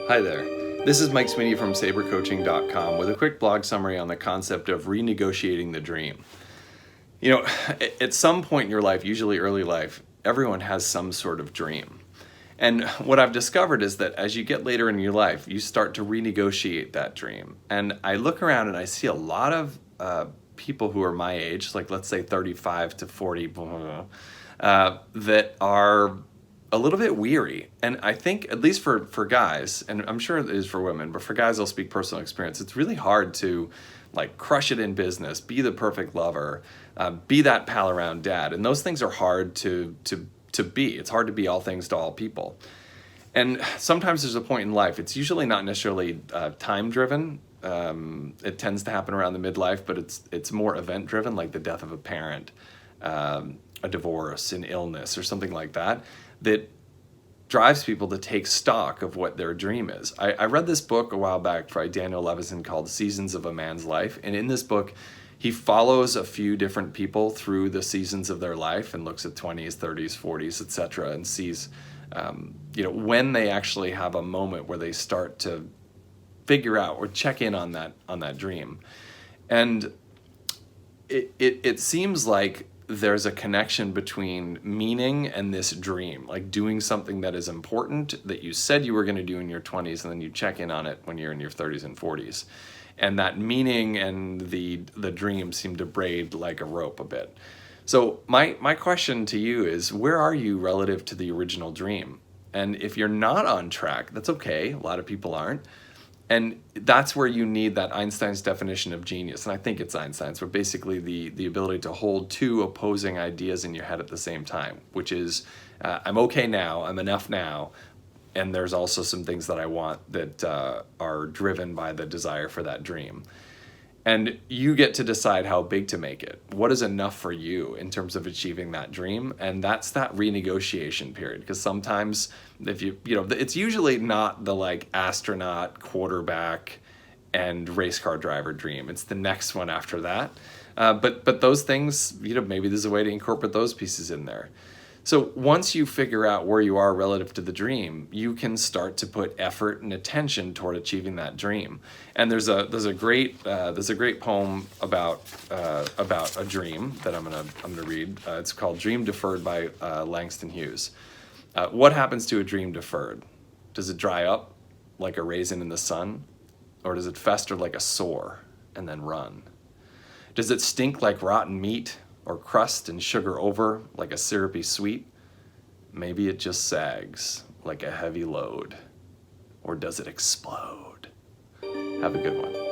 Hi there. This is Mike Sweeney from sabercoaching.com with a quick blog summary on the concept of renegotiating the dream. You know, at some point in your life, usually early life, everyone has some sort of dream. And what I've discovered is that as you get later in your life, you start to renegotiate that dream. And I look around and I see a lot of people who are my age, like let's say 35 to 40, that are a little bit weary. And I think, at least for guys, and I'm sure it is for women, but for guys, I'll speak personal experience. It's really hard to like crush it in business, be the perfect lover, be that pal around dad. And those things are hard to be. It's hard to be all things to all people. And sometimes there's a point in life, it's usually not necessarily time driven. It tends to happen around the midlife, but it's more event driven, like the death of a parent, a divorce, an illness, or something like that, that drives people to take stock of what their dream is. I read this book a while back by Daniel Levison called Seasons of a Man's Life. And in this book, he follows a few different people through the seasons of their life and looks at 20s, 30s, 40s, etc., and sees when they actually have a moment where they start to figure out or check in on that dream. And it seems like there's a connection between meaning and this dream, like doing something that is important that you said you were going to do in your 20s, and then you check in on it when you're in your 30s and 40s. And that meaning and the dream seem to braid like a rope a bit. So my question to you is, where are you relative to the original dream? And if you're not on track, that's okay. A lot of people aren't. And that's where you need that Einstein's definition of genius. And I think it's Einstein's, but basically the ability to hold two opposing ideas in your head at the same time, which is I'm okay now, I'm enough now, and there's also some things that I want that are driven by the desire for that dream. And you get to decide how big to make it. What is enough for you in terms of achieving that dream? And that's that renegotiation period. Because sometimes if it's usually not the like astronaut, quarterback, and race car driver dream. It's the next one after that. But those things, maybe there's a way to incorporate those pieces in there. So once you figure out where you are relative to the dream, you can start to put effort and attention toward achieving that dream. And there's a great poem about a dream that I'm gonna read. It's called "Dream Deferred" by Langston Hughes. What happens to a dream deferred? Does it dry up like a raisin in the sun, or does it fester like a sore and then run? Does it stink like rotten meat, or crust and sugar over like a syrupy sweet? Maybe it just sags like a heavy load. Or does it explode? Have a good one.